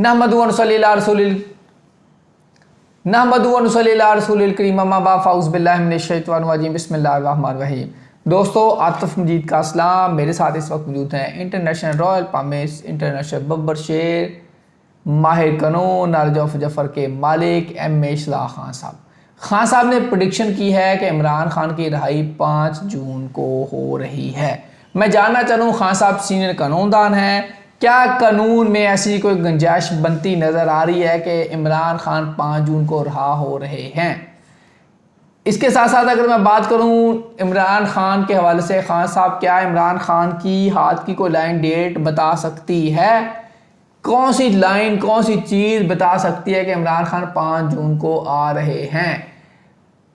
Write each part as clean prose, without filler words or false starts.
नहमदु व नसल्ली अला रसूलिल करीम अम्मा बाद फ़ाउज़ु बिल्लाहि मिनश शैतानिर रजीम बिस्मिल्लाहिर रहमानिर रहीम। दोस्तों, आतिफ मजीद का सलाम। मेरे साथ इस वक्त मौजूद हैं इंटरनेशनल रॉयल पामिस, इंटरनेशनल बब्बर शेर, माहिर कानून, नॉलेज ऑफ जफर के मालिक MA इशलाह खान साहब। खान साहब ने प्रेडिक्शन की है कि इमरान खान की रिहाई 5 जून को हो रही है। मैं जानना चाहूँ, खान साहब सीनियर कानूनदान हैं, क्या कानून में ऐसी कोई गुंजाइश बनती नज़र आ रही है कि इमरान खान 5 जून को रिहा हो रहे हैं? इसके साथ साथ अगर मैं बात करूं इमरान खान के हवाले से, खान साहब क्या इमरान खान की हाथ की कोई लाइन डेट बता सकती है? कौन सी लाइन, कौन सी चीज़ बता सकती है कि इमरान खान 5 जून को आ रहे हैं?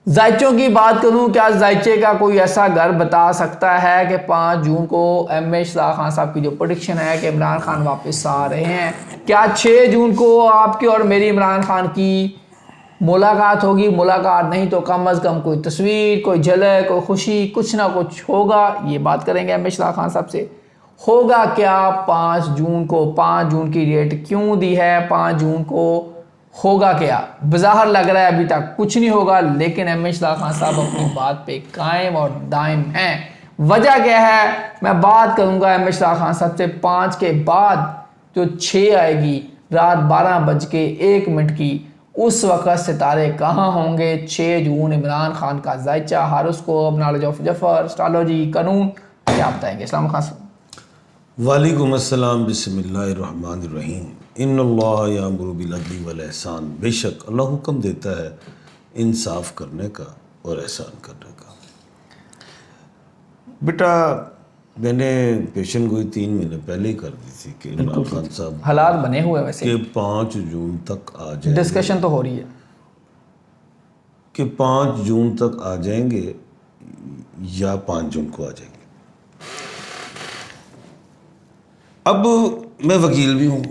जायचों की बात करूं, क्या जायचे का कोई ऐसा घर बता सकता है कि 5 जून को MA इशलाह खान साहब की जो प्रेडिक्शन है कि इमरान खान वापस आ रहे हैं? क्या 6 जून को आपकी और मेरी इमरान खान की मुलाकात होगी? मुलाकात नहीं तो कम अज़ कम कोई तस्वीर, कोई झलक, कोई खुशी, कुछ ना कुछ होगा। ये बात करेंगे MA इशलाह खान साहब से। होगा क्या 5 जून को? 5 जून की डेट क्यों दी है? 5 जून को होगा क्या? बज़ाहिर लग रहा है अभी तक कुछ नहीं होगा, लेकिन MA इशलाह खान साहब अपनी बात पे कायम और दायम हैं। वजह क्या है? मैं बात करूंगा MA इशलाह खान साहब से 5 के बाद जो 6 आएगी, रात 12:01 की, उस वक़्त सितारे कहाँ होंगे? 6 जून इमरान खान का जायचा, horoscope, knowledge of Zafar, astrology, कानून, क्या बताएंगे? इस्लाम खान साहब। वालेकुम अस्सलाम, बिस्मिल्लाहिर्रहमानिर्रहीम। इन्नल्लाह यामुरु बिल अदली वल एहसान। बेशक अल्लाह हुक्म देता है इंसाफ करने का और एहसान करने का। बेटा, मैंने पेशन गोई 3 महीने पहले ही कर दी थी कि इमरान खान साहब हालात बने हुए वैसे कि 5 जून तक आ जाएंगे। डिस्कशन तो हो रही है कि 5 जून तक आ जाएंगे या 5 जून को आ जाएंगे। अब मैं वकील भी हूँ।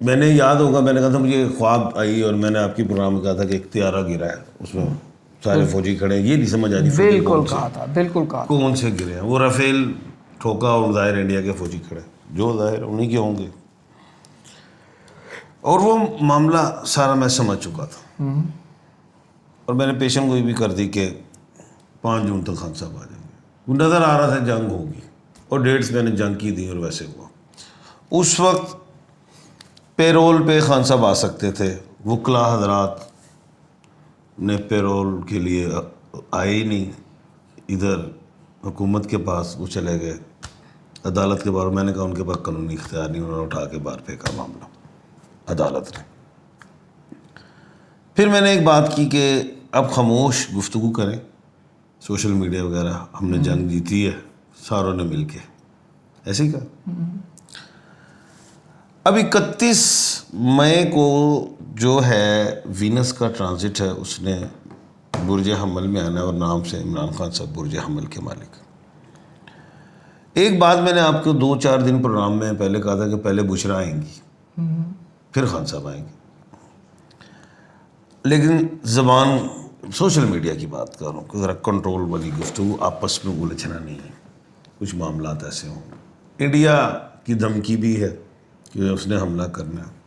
मैंने याद होगा, मैंने कहा था मुझे ख्वाब आई और मैंने आपकी प्रोग्राम में कहा था कि एक त्यारा गिरा है, उसमें सारे फौजी खड़े हैं। ये नहीं समझ आ रही बिल्कुल कहा था, बिल्कुल कहा। कौन से गिरे हैं? वो राफेल ठोका और ज़ाहिर इंडिया के फौजी खड़े, जो ज़ाहिर उन्हीं के होंगे। और वो मामला सारा मैं समझ चुका था और मैंने पेशन गोई भी कर दी कि 5 जून तक खान साहब आ जाएंगे। वो नज़र आ रहा था जंग होगी और डेट्स मैंने जंग की दी और वैसे हुआ। उस वक्त पेरोल पे खान साहब आ सकते थे, वकला हजरात ने पेरोल के लिए आए ही नहीं। इधर हुकूमत के पास वो चले गए, अदालत के बाहर। मैंने कहा उनके पास कानूनी इख्तियार नहीं, उन्होंने उठा के बाहर फेंका मामला अदालत ने। फिर मैंने एक बात की कि अब खामोश गुफ्तगू करें, सोशल मीडिया वगैरह, हमने जंग जीती है सारों ने मिल के, ऐसे ही कहा। अब 31 मई को जो है वीनस का ट्रांजिट है, उसने बुर्ज हमल में आना है और नाम से इमरान खान साहब बुर्ज हमल के मालिक। एक बात मैंने आपको 2-4 दिन प्रोग्राम में पहले कहा था कि पहले बुशरा आएंगी फिर खान साहब आएंगे, लेकिन ज़बान सोशल मीडिया की बात कर रहा हूँ कि ज़रा कंट्रोल वाली गुफ्तगू, आपस में उलझना नहीं है। कुछ मामला ऐसे हों, इंडिया की धमकी भी है कि उसने हमला करना है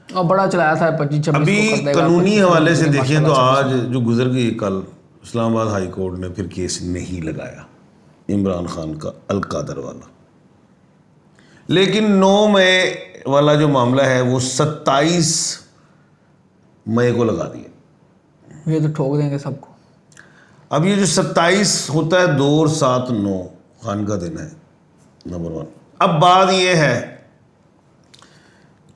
और बड़ा चलाया था 25-26 अभी कानूनी हवाले से देखें तो आज जो गुजर गई, कल इस्लामाबाद हाई कोर्ट ने फिर केस नहीं लगाया इमरान खान का अलकादर वाला, लेकिन 9 मई वाला जो मामला है वो 27 मई को लगा दिया। ये तो ठोक देंगे सबको। अब ये जो 27 होता है 2 और 7 9 खान का दिन है, नंबर 1। अब बात ये है,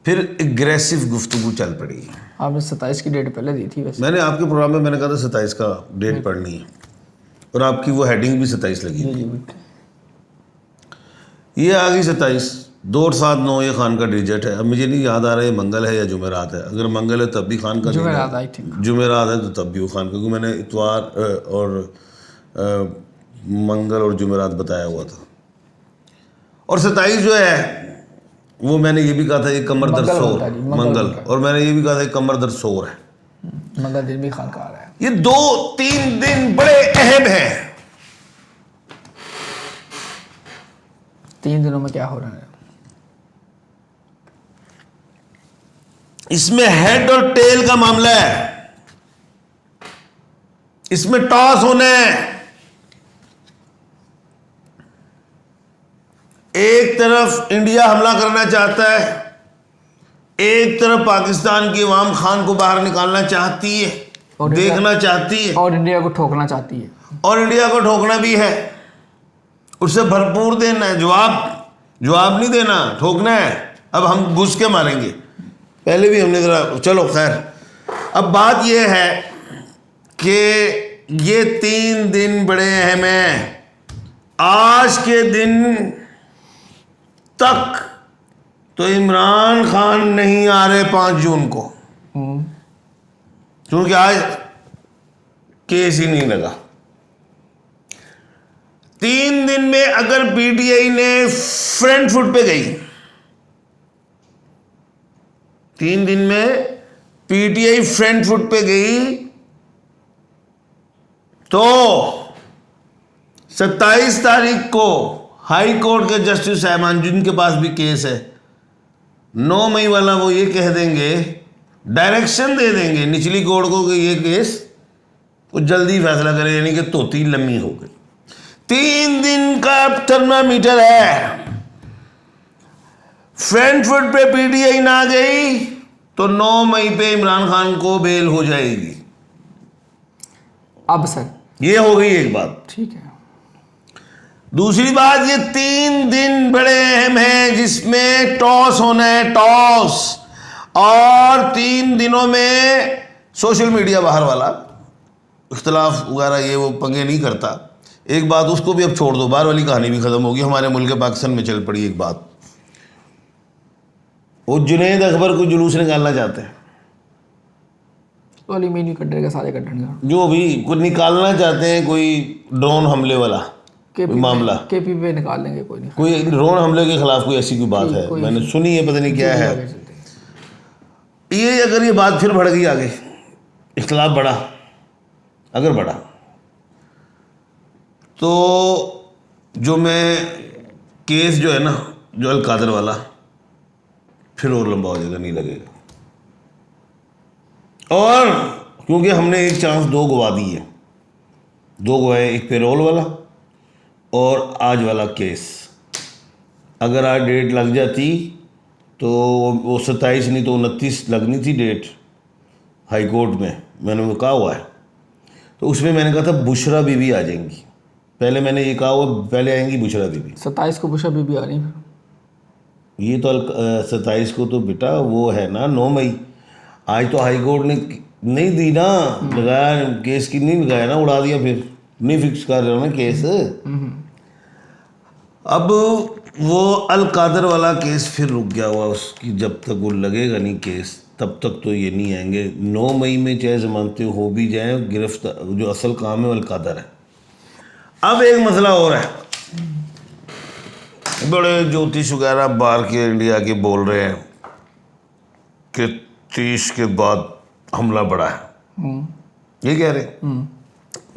फिर एग्रेसिव गुफ्तगू चल पड़ी। आपने 27 की डेट पहले दी थी वैसे। मैंने आपके प्रोग्राम में मैंने कहा था 27 का डेट पढ़नी है और आपकी वो हेडिंग भी 27 लगी थी। ये आ गई 27, 2 और 7 9 ये खान का डिजिट है। अब मुझे नहीं याद आ रहा है मंगल है या जुमेरात है। अगर मंगल है तब भी खान का, जुमेरात है तो तब भी वो खान का, क्योंकि मैंने इतवार और मंगल और जुमेरात बताया हुआ था। और 27 जो है वो मैंने ये भी कहा था ये कमर दर्द सोर मंगल, और मैंने ये भी कहा था ये कमर दर्द सोर है, मंगल दिन भी खान का आ रहा है। ये 2-3 दिन बड़े अहम हैं। 3 दिनों में क्या हो रहा है? इसमें हेड और टेल का मामला है, इसमें टॉस होना है। एक तरफ इंडिया हमला करना चाहता है, एक तरफ पाकिस्तान की अवाम खान को बाहर निकालना चाहती है, देखना चाहती है, और इंडिया को ठोकना चाहती है। और इंडिया को ठोकना भी है। उससे भरपूर देना है, जवाब नहीं देना, ठोकना है। अब हम घुस के मारेंगे, पहले भी हमने जरा, चलो खैर। अब बात यह है कि ये 3 दिन बड़े अहम हैं। आज के दिन तक तो इमरान खान नहीं आ रहे 5 जून को, क्योंकि आज केस ही नहीं लगा। 3 दिन में अगर पीटीआई ने फ्रंट फुट पे गई, 3 दिन में पीटीआई फ्रंट फुट पे गई, तो 27 तारीख को हाई कोर्ट के जस्टिस साहबान, जिनके पास भी केस है, 9 मई वाला, वो ये कह देंगे, डायरेक्शन दे देंगे निचली कोर्ट को कि ये केस वो जल्दी फैसला करे, यानी कि तोती लम्बी हो गई। 3 दिन का थर्मामीटर है। फ्रैंकफर्ट पे पीटीआई ना गई तो 9 मई पे इमरान खान को बेल हो जाएगी। अब सर ये हो गई एक बात। ठीक है। दूसरी बात, ये 3 दिन बड़े अहम हैं जिसमें टॉस होना है, टॉस। और 3 दिनों में सोशल मीडिया बाहर वाला इख्तलाफ वगैरह ये वो पंगे नहीं करता। एक बात उसको भी अब छोड़ दो, बाहर वाली कहानी भी खत्म होगी। हमारे मुल्क पाकिस्तान में चल पड़ी एक बात, वो जुनैद अकबर को जुलूस निकालना चाहते हैं, एल्यूमिनियम कटर के सारे कटर जो भी कुछ निकालना चाहते हैं, कोई ड्रोन हमले वाला मामला, केपी पे निकाल लेंगे, कोई नहीं। कोई ड्रोन हमले के खिलाफ कोई ऐसी कोई बात है, मैंने सुनी है, पता नहीं क्या है ये। अगर ये बात फिर बढ़ गई आगे, इख्तलाफ बढ़ा, अगर बढ़ा तो जो मैं केस जो है ना, जो अलकादर वाला, फिर और लंबा हो जाएगा, नहीं लगेगा। और क्योंकि हमने एक चांस 2 गवा दी है, 2 गवाए, एक पेरोल वाला और आज वाला केस। अगर आज डेट लग जाती तो वो 27 नहीं तो 29 लगनी थी डेट हाई कोर्ट में, मैंने वो कहा हुआ है। तो उसमें मैंने कहा था बुशरा बीबी आ जाएंगी, पहले मैंने ये कहा हुआ, पहले आएंगी बुशरा बीबी। 27 को बुशरा बीबी आ रही है। ये तो 27 को तो बेटा वो है ना 9 मई। आज तो हाई कोर्ट ने नहीं दी ना, लगाया केस की, नहीं लगाया ना, उड़ा दिया, फिर नहीं फिक्स कर रहे हो ना केस। अब वो अलकादर वाला केस फिर रुक गया हुआ, उसकी जब तक वो लगेगा नहीं केस, तब तक तो ये नहीं आएंगे। 9 मई में चाहे जमानतें हो भी जाए, गिरफ्तार जो असल काम है वो अलकादर है। अब एक मसला और है, बड़े ज्योतिष वगैरह बाहर के इंडिया के बोल रहे हैं कि 30 के बाद हमला बढ़ा है, ये कह रहे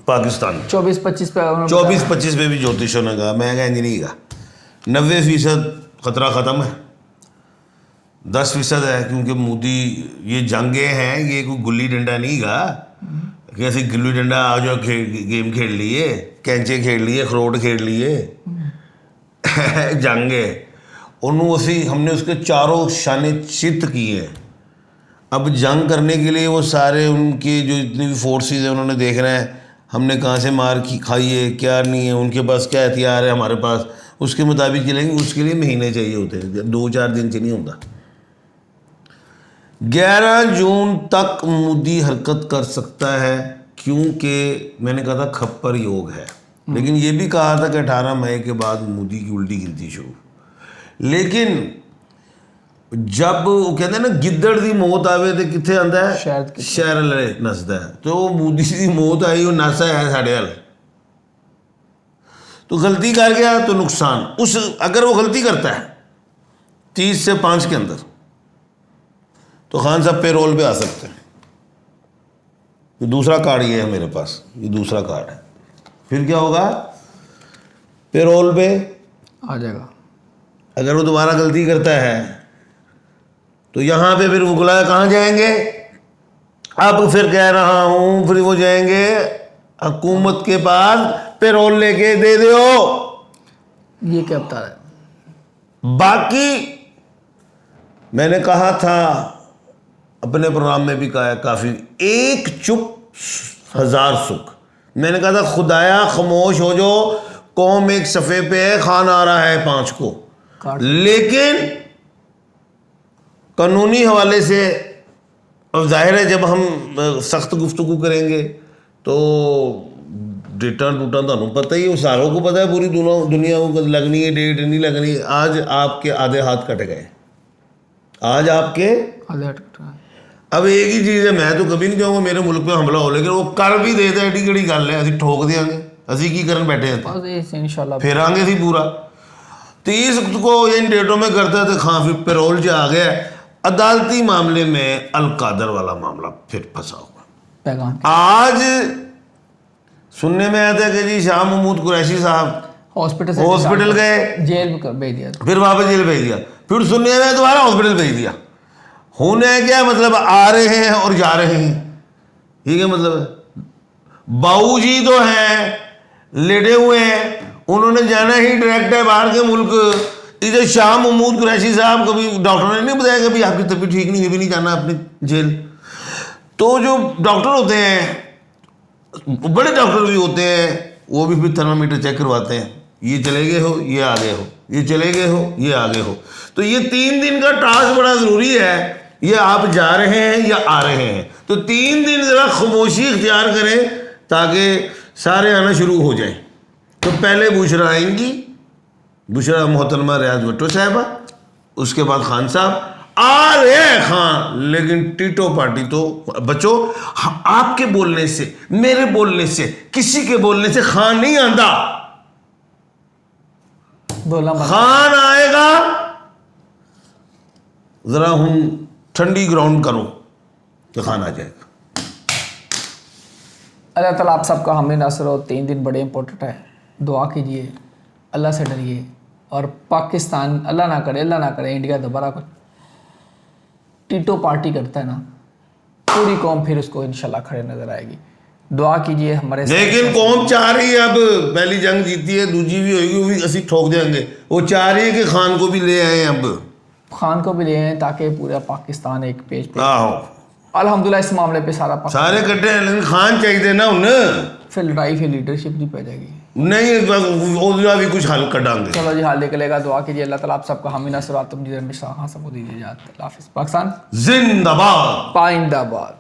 पाकिस्तान 24-25 पे 24-25 पे भी ज्योतिषों ने कहा, मैं कहा नहीं कहा। 90% खतरा ख़त्म है, 10% है, क्योंकि मोदी ये जंगें हैं, ये कोई गुल्ली डंडा नहीं गा, कैसे गुल्ली डंडा आ जाओ गेम खेल लिए, कैंचे खेल लिए, खरोट खेल लिए, जंगे उन्होंने हमने उसके चारों शाने चित किए हैं। अब जंग करने के लिए वो सारे उनके जो इतनी भी फोर्सेस हैं, उन्होंने देखना है हमने कहाँ से मार खाई है, क्या नहीं है, उनके पास क्या हथियार है, हमारे पास, उसके मुताबिक चलेंगे। उसके लिए महीने चाहिए होते हैं, 2-4 दिन से नहीं होता। 11 जून तक मोदी हरकत कर सकता है, क्योंकि मैंने कहा था खप्पर योग है, लेकिन ये भी कहा था कि 18 मई के बाद मोदी की उल्टी गिनती शुरू। लेकिन जब वो कहते हैं ना गिद्दड़ दी मौत आवे तो कितने आंदा है, शहर वाले नसदा है। तो मोदी की मौत आई, वो नसा है साढ़े हल, तो गलती कर गया तो नुकसान। उस अगर वो गलती करता है 30 से 5 के अंदर, तो खान साहब पेरोल पे आ सकते हैं। ये दूसरा कार्ड ये है मेरे पास, ये दूसरा कार्ड है। फिर क्या होगा, पेरोल पे आ जाएगा, अगर वो दोबारा गलती करता है तो यहाँ पे फिर मुगला कहाँ जाएंगे? अब फिर कह रहा हूँ फिर वो जाएंगे हुकूमत के पास, पेरोल लेके दे दो। ये क्या बता रहा है? बाकी मैंने कहा था, अपने प्रोग्राम में भी कहा है काफ़ी, एक चुप हजार सुख। मैंने कहा था खुदाया खामोश हो जो, कौम एक सफ़े पे है, खान आ रहा है 5 को। लेकिन कानूनी हवाले से अब जाहिर है जब हम सख्त गुफ्तगू करेंगे तो डेटा टूटा तो पता ही है, सारों को पता है, पूरी दुनिया को लगनी है डेट, नहीं लगनी। आज आपके आधे हाथ कट गए, आज आपके अब एक ही चीज़ है, मैं तो कभी नहीं चाहूँगा मेरे मुल्क पे हमला हो, लेकिन वो कर भी देते एडी किहड़ी गल है, असीं ठोक देंगे, असीं की करन बैठे हैं, इंशाल्लाह फेरांगे सी पूरा। 30 को इन डेटों में करता है तो खां फिर पेरोल से आ गया। अदालती मामले में अलकादर वाला मामला फिर फंसा हुआ। पैगाम आज सुनने में आया था कि जी शाह महमूद कुरैशी साहब हॉस्पिटल गए, जेल में भेज दिया, फिर वापस जेल भेज दिया, फिर सुनने में दोबारा हॉस्पिटल भेज दिया। होने क्या मतलब, आ रहे हैं और जा रहे हैं, ठीक है मतलब है। बाऊ जी तो हैं लेटे हुए हैं, उन्होंने जाना ही डायरेक्ट है बाहर के मुल्क। इधर शाह महमूद कुरैशी साहब, कभी डॉक्टर ने नहीं बताया कि भाई आपकी तबीयत ठीक नहीं है, भी नहीं जाना अपनी जेल। तो जो डॉक्टर होते हैं, बड़े डॉक्टर भी होते हैं, वो भी फिर थर्मामीटर चेक करवाते हैं, ये चले गए हो, ये आ गए हो, ये चले गए हो, ये आ गए हो। तो ये 3 दिन का टास्क बड़ा ज़रूरी है, ये आप जा रहे हैं या आ रहे हैं, तो 3 दिन ज़रा खामोशी इख्तियार करें ताकि सारे आना शुरू हो जाए। तो पहले बुशरा आएंगी, बुशरा मोहतरमा रियाज भट्टो साहिबा, उसके बाद खान साहब आ रहे हैं खान। लेकिन टीटो पार्टी तो बच्चों, आपके बोलने से, मेरे बोलने से, किसी के बोलने से खान नहीं आंदा। खान आएगा, जरा हम ठंडी ग्राउंड करो तो खान आ जाएगा। अल्लाह ताला आप सबका हामी नासर हो। 3 दिन बड़े इंपॉर्टेंट है, दुआ कीजिए, अल्लाह से डरिए, और पाकिस्तान अल्लाह ना करे इंडिया दोबारा कुछ टीटो पार्टी करता है ना, पूरी कौम फिर उसको इंशाल्लाह खड़े नजर आएगी। दुआ कीजिए हमारे। लेकिन कौम चाह रही है, अब पहली जंग जीती है, दूसरी भी होगी, वो भी असी ठोक देंगे। वो चाह रही है कि खान को भी ले आए, अब खान को भी ले आए ताकि पूरा पाकिस्तान एक पेज पे। अल्हम्दुलिल्लाह इस मामले पे सारा सारे कट्टे हैं, लेकिन खान चाहिए ना उन्हें, फिर लड़ाई फिर लीडरशिप नहीं पै जाएगी। नहीं उधर भी कुछ हल कर डालेंगे। चलो जी, हाल निकलेगा। दुआ कीजिए अल्लाह ताला आप सबका हामी नासर। तुम जी मिश्रा खान सबको दीजिए इजाज़त। अल्लाह हाफ़िज़। पाकिस्तान जिंदाबाद, पाइंदाबाद।